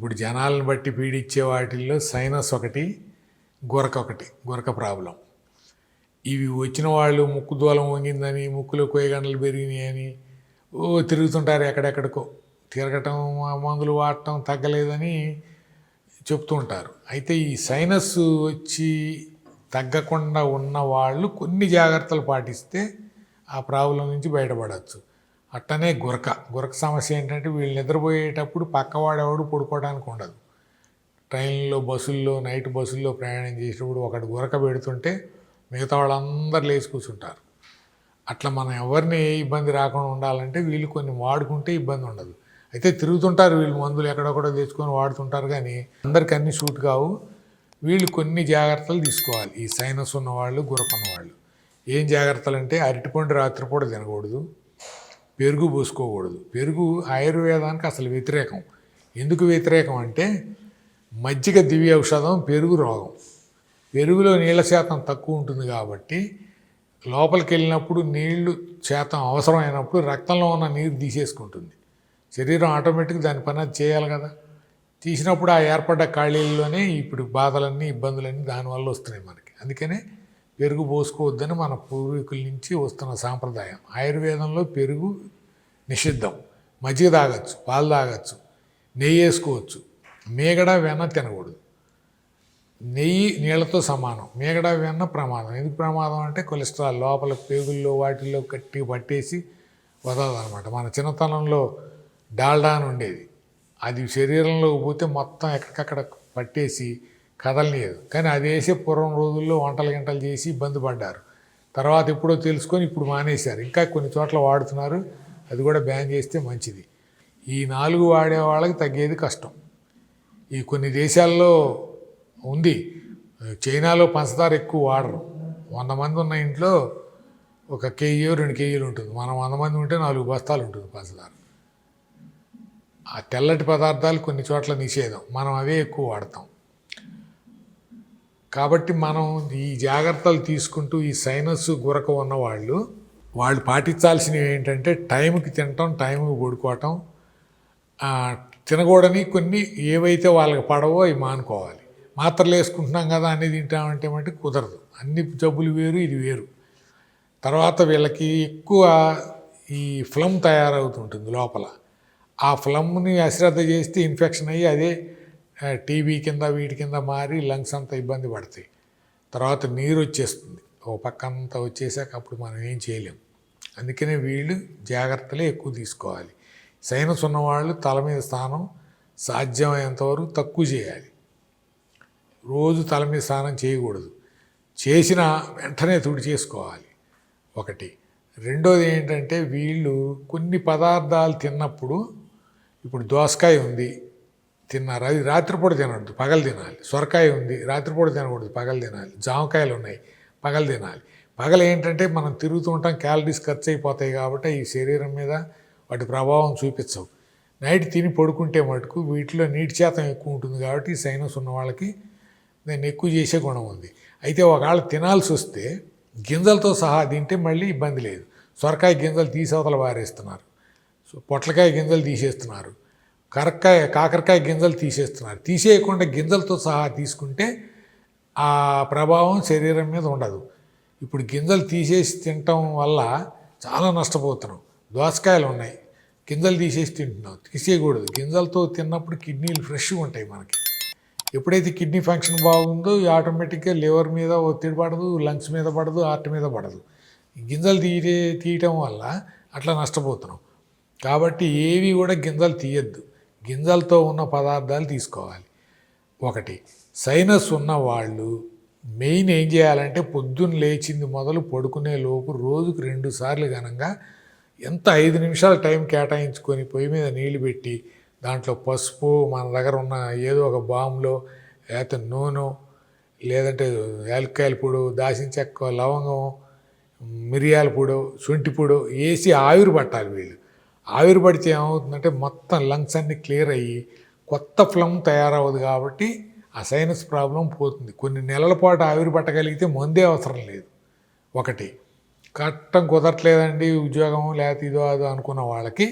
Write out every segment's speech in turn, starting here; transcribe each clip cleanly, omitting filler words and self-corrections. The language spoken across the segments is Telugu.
ఇప్పుడు జనాలను బట్టి పీడించే వాటిల్లో సైనస్ ఒకటి, గురక ప్రాబ్లం. ఇవి వచ్చిన వాళ్ళు ముక్కు దూలం వంగిందని, ముక్కులో కొయ్యగండలు పెరిగినాయని తిరుగుతుంటారు. ఎక్కడెక్కడికో తిరగటం, మందులు వాడటం తగ్గలేదని చెప్తూ ఉంటారు. అయితే ఈ సైనస్ వచ్చి తగ్గకుండా ఉన్న వాళ్ళు కొన్ని జాగ్రత్తలు పాటిస్తే ఆ ప్రాబ్లం నుంచి బయటపడవచ్చు. అట్టనే గురక సమస్య ఏంటంటే వీళ్ళు నిద్రపోయేటప్పుడు పక్కవాడెవడు పడుకోవడానికి ఉండదు. ట్రైన్లో, బస్సుల్లో, నైట్ బస్సుల్లో ప్రయాణం చేసేటప్పుడు ఒకటి గురక పెడుతుంటే మిగతా వాళ్ళందరూ లేచి కూర్చుంటారు. అట్లా మనం ఎవరిని ఏ ఇబ్బంది రాకుండా ఉండాలంటే వీళ్ళు కొన్ని వాడుకుంటే ఇబ్బంది ఉండదు. అయితే తిరుగుతుంటారు వీళ్ళు, మందులు ఎక్కడొక్కడో తెచ్చుకొని వాడుతుంటారు, కానీ అందరికి అన్ని షూట్ కావు. వీళ్ళు కొన్ని జాగ్రత్తలు తీసుకోవాలి. ఈ సైనస్ ఉన్నవాళ్ళు, గురక ఉన్నవాళ్ళు ఏం జాగ్రత్తలు అంటే అరటిపండు రాత్రిపూట తినకూడదు, పెరుగు పోసుకోకూడదు. పెరుగు ఆయుర్వేదానికి అసలు వ్యతిరేకం. ఎందుకు వ్యతిరేకం అంటే మజ్జిగ దివ్య ఔషధం, పెరుగు రోగం. పెరుగులో నీళ్ళ శాతం తక్కువ ఉంటుంది కాబట్టి లోపలికి వెళ్ళినప్పుడు నీళ్లు శాతం అవసరమైనప్పుడు రక్తంలో ఉన్న నీరు తీసేసుకుంటుంది. శరీరం ఆటోమేటిక్గా దాని పని అది చేయాలి కదా. తీసినప్పుడు ఆ ఏర్పడ్డ ఖాళీల్లోనే ఇప్పుడు బాధలన్నీ, ఇబ్బందులన్నీ దానివల్ల వస్తున్నాయి మనకి. అందుకనే పెరుగు పోసుకోవద్దని మన పూర్వీకుల నుంచి వస్తున్న సాంప్రదాయం. ఆయుర్వేదంలో పెరుగు నిషిద్ధం. మజ్జిగ తాగొచ్చు, పాలు తాగొచ్చు, నెయ్యి వేసుకోవచ్చు. మీగడ, వెన్న తినకూడదు. నెయ్యి నీళ్లతో సమానం, మీగడ, వెన్న ప్రమాదం. ఎందుకు ప్రమాదం అంటే కొలెస్ట్రాల్ లోపల పేగుల్లో వాటిల్లో గట్టిగా పట్టేసి వదలదు అనమాట. మన చిన్నతనంలో డాల్డా అని ఉండేది, అది శరీరంలోకి పోతే మొత్తం ఎక్కడికక్కడ పట్టేసి కదలనియదు. కానీ అది వేసే పూర్వం రోజుల్లో వంటలు చేసి ఇబ్బంది పడ్డారు. తర్వాత ఎప్పుడో తెలుసుకొని ఇప్పుడు మానేశారు. ఇంకా కొన్ని చోట్ల వాడుతున్నారు, అది కూడా బ్యాన్ చేస్తే మంచిది. ఈ 4 వాడే వాళ్ళకి తగ్గేది కష్టం. ఈ కొన్ని దేశాల్లో ఉంది. చైనాలో పంచదార ఎక్కువ వాడరు. 100 మంది ఉన్న ఇంట్లో 1 కేజీ 2 కేజీలు ఉంటుంది. మనం 100 మంది ఉంటే 4 బస్తాలు ఉంటుంది పంచదార. ఆ తెల్లటి పదార్థాలు కొన్ని చోట్ల నిషేధం, మనం అవే ఎక్కువ వాడతాం. కాబట్టి మనం ఈ జాగ్రత్తలు తీసుకుంటూ ఈ సైనస్, గురక ఉన్న వాళ్ళు పాటించాల్సినవి ఏంటంటే టైంకి తినటం, టైంకి పడుకోవటం, తినకూడని కొన్ని ఏవైతే వాళ్ళకి పడవో అవి మానుకోవాలి. మాత్రలు వేసుకుంటున్నాం కదా అన్నీ తింటామంటే మట్టి కుదరదు. అన్ని జబ్బులు వేరు, ఇది వేరు. తర్వాత వీళ్ళకి ఎక్కువ ఈ ఫ్లమ్ తయారవుతుంటుంది లోపల. ఆ ఫ్లమ్ని అశ్రద్ధ చేస్తే ఇన్ఫెక్షన్ అయ్యి అదే టీబీ కింద వీటి కింద మారి లంగ్స్ అంతా ఇబ్బంది పడతాయి. తర్వాత నీరు వచ్చేస్తుంది, ఓ పక్కంతా వచ్చేసాక అప్పుడు మనం ఏం చేయలేం. అందుకనే వీళ్ళు జాగ్రత్తలే ఎక్కువ తీసుకోవాలి. సైనస్ ఉన్నవాళ్ళు తల మీద స్నానం సాధ్యమైనంతవరకు తక్కువ చేయాలి. రోజు తల మీద స్నానం చేయకూడదు. చేసిన వెంటనే తుడి చేసుకోవాలి ఒకటి. రెండోది ఏంటంటే వీళ్ళు కొన్ని పదార్థాలు తిన్నప్పుడు, ఇప్పుడు దోసకాయ ఉంది తిన్నారు, అది రాత్రిపూట తినకూడదు, పగలు తినాలి. సొరకాయ ఉంది, రాత్రిపూట తినకూడదు, పగలు తినాలి. జామకాయలు ఉన్నాయి, పగలు తినాలి. పగలు ఏంటంటే మనం తిరుగుతూ ఉంటాం, క్యాలరీస్ ఖర్చు అయిపోతాయి కాబట్టి ఈ శరీరం మీద వాటి ప్రభావం చూపించవు. నైట్ తిని పడుకుంటే మటుకు వీటిలో నీటి శాతం ఎక్కువ ఉంటుంది కాబట్టి సైనస్ ఉన్న వాళ్ళకి దాన్ని ఎక్కువ చేసే గుణం ఉంది. అయితే ఒకవేళ తినాల్సి వస్తే గింజలతో సహా తింటే మళ్ళీ ఇబ్బంది లేదు. సొరకాయ గింజలు తీసి అవతల పారేస్తున్నారు, పొట్లకాయ గింజలు తీసేస్తున్నారు, కాకరకాయ గింజలు తీసేస్తున్నారు. తీసేయకుండా గింజలతో సహా తీసుకుంటే ఆ ప్రభావం శరీరం మీద ఉండదు. ఇప్పుడు గింజలు తీసేసి తినటం వల్ల చాలా నష్టపోతున్నాం. దోసకాయలు ఉన్నాయి, గింజలు తీసేసి తింటున్నాం, తీసేయకూడదు. గింజలతో తిన్నప్పుడు కిడ్నీలు ఫ్రెష్గా ఉంటాయి మనకి. ఎప్పుడైతే కిడ్నీ ఫంక్షన్ బాగుందో ఆటోమేటిక్గా లివర్ మీద ఒత్తిడి పడదు, లంగ్స్ మీద పడదు, హార్ట్ మీద పడదు. గింజలు తీయటం వల్ల అట్లా నష్టపోతున్నాం. కాబట్టి ఏవి కూడా గింజలు తీయద్దు, గింజలతో ఉన్న పదార్థాలు తీసుకోవాలి. ఒకటి. సైనస్ ఉన్న వాళ్ళు మెయిన్ ఏం చేయాలంటే పొద్దున్న లేచింది మొదలు పడుకునే లోపు రోజుకు 2 సార్లు ఘనంగా ఎంత 5 నిమిషాలు టైం కేటాయించుకొని పొయ్యి మీద నీళ్లు పెట్టి దాంట్లో పసుపు, మన దగ్గర ఉన్న ఏదో ఒక బాంబులో లేకపోతే నూనె, లేదంటే యాలక్కాయల పొడి, దాల్చిన చెక్క, లవంగం, మిరియాల పొడి, శొంఠి పొడి వేసి ఆవిరి పట్టాలి. వీళ్ళు ఆవిరి పడితే ఏమవుతుందంటే మొత్తం లంగ్స్ అన్నీ క్లియర్ అయ్యి కొత్త ఫ్లమ్ తయారవుతుంది. కాబట్టి ఆ సైనస్ ప్రాబ్లం పోతుంది. కొన్ని నెలల పాటు ఆవిరి పట్టగలిగితే మందే అవసరం లేదు. ఒకటి. కట్టం కుదరట్లేదండి ఉద్యోగం లేకపోతే ఇదో అదో అనుకున్న వాళ్ళకి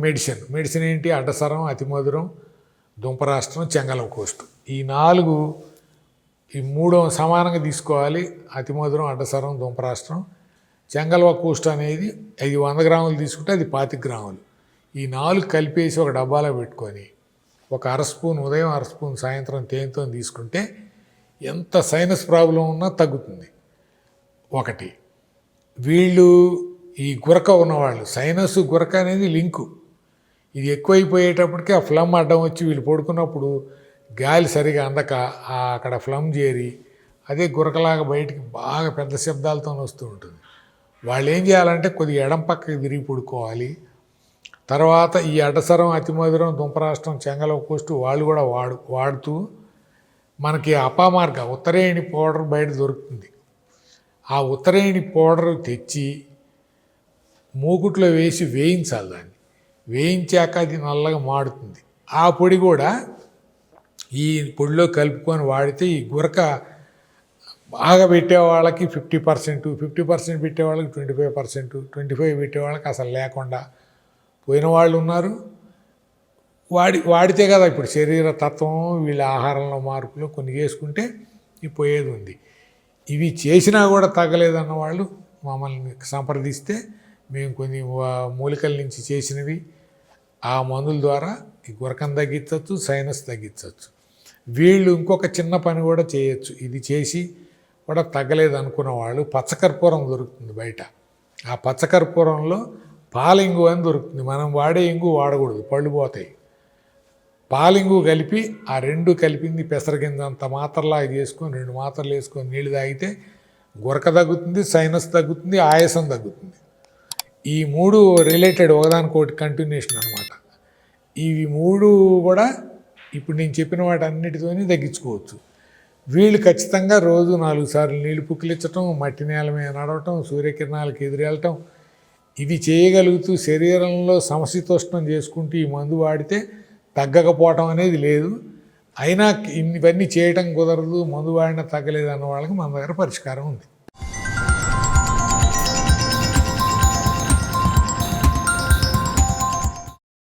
మెడిసిన్ ఏంటి, అడ్డసరం, అతి మధురం, దుంపరాష్ట్రం, చెంగళవ కోస్టు. ఈ 4 ఈ 3 సమానంగా తీసుకోవాలి. అతిమధురం, అడ్డసరం, దుంపరాష్ట్రం. చెంగళవ కోస్టు అనేది అది 100 గ్రాములు తీసుకుంటే అది 25 గ్రాములు. ఈ 4 కలిపేసి ఒక డబ్బాలో పెట్టుకొని ఒక అర స్పూన్ ఉదయం, అర స్పూన్ సాయంత్రం తేనెతో తీసుకుంటే ఎంత సైనస్ ప్రాబ్లం ఉన్నా తగ్గుతుంది. ఒకటి, వీళ్ళు ఈ గురక ఉన్నవాళ్ళు, సైనస్ గురక అనేది లింకు. ఇది ఎక్కువైపోయేటప్పటికి ఆ ఫ్లమ్ అడ్డం వచ్చి వీళ్ళు పడుకున్నప్పుడు గాలి సరిగా అందక అక్కడ ఫ్లమ్ చేరి అదే గురకలాగా బయటికి బాగా పెద్ద శబ్దాలతో వస్తూ ఉంటుంది. వాళ్ళు ఏం చేయాలంటే కొద్దిగా ఎడం పక్కకి తిరిగి పడుకోవాలి. తర్వాత ఈ అడ్డసరం, అతిమధురం, దుంపరాష్ట్రం, చెంగళవ కోస్టు వాళ్ళు కూడా వాడుతూ మనకి అపామార్గ ఉత్తరేణి పౌడర్ బయట దొరుకుతుంది. ఆ ఉత్తరేణి పౌడర్ తెచ్చి మూకుట్లో వేసి వేయించాలి. దాన్ని వేయించాక అది నల్లగా మాడుతుంది. ఆ పొడి కూడా ఈ పొడిలో కలుపుకొని వాడితే ఈ గురక బాగా పెట్టే వాళ్ళకి 50%, 50% పెట్టే వాళ్ళకి 25%, 25 పెట్టే వాళ్ళకి అసలు లేకుండా పోయిన వాళ్ళు ఉన్నారు. వాడితే కదా ఇప్పుడు శరీర తత్వం, వీళ్ళ ఆహారంలో మార్పులు కొన్ని చేసుకుంటే ఈ పోయేది ఉంది. ఇవి చేసినా కూడా తగ్గలేదన్న వాళ్ళు మమ్మల్ని సంప్రదిస్తే మేము కొన్ని మూలికల నుంచి చేసినవి ఆ మందుల ద్వారా ఈ గురకం తగ్గించవచ్చు, సైనస్ తగ్గించవచ్చు. వీళ్ళు ఇంకొక చిన్న పని కూడా చేయొచ్చు. ఇది చేసి కూడా తగ్గలేదు అనుకున్న వాళ్ళు పచ్చకర్పూరం దొరుకుతుంది బయట. ఆ పచ్చకర్పూరంలో పాలింగు అని దొరుకుతుంది. మనం వాడే ఇంగు వాడకూడదు, పళ్ళు పోతాయి. పాలింగు కలిపి ఆ 2 కలిపింది పెసరగింజంత మాత్రలాగా చేసుకొని 2 మాత్రలు వేసుకొని నీళ్ళు తాగితే గురక తగ్గుతుంది, సైనస్ తగ్గుతుంది, ఆయాసం తగ్గుతుంది. ఈ 3 రిలేటెడ్, ఒకదానికొకటి కంటిన్యూషన్ అనమాట. ఇవి 3 కూడా ఇప్పుడు నేను చెప్పిన వాటి అన్నిటితోనే తగ్గించుకోవచ్చు. వీళ్ళు ఖచ్చితంగా రోజు 4 సార్లు నీళ్లు పుక్కిలించటం, మట్టి నేల మీద నడవటం, సూర్యకిరణాలకు ఎదురెళ్ళటం, ఇవి చేయగలుగుతూ శరీరంలో సమశీతోష్ణం చేసుకుంటూ ఈ మందు వాడితే తగ్గకపోవటం అనేది లేదు. అయినా ఇవన్నీ చేయటం కుదరదు, మందు వాడినా తగ్గలేదు అన్న వాళ్ళకి మన దగ్గర పరిష్కారం ఉంది.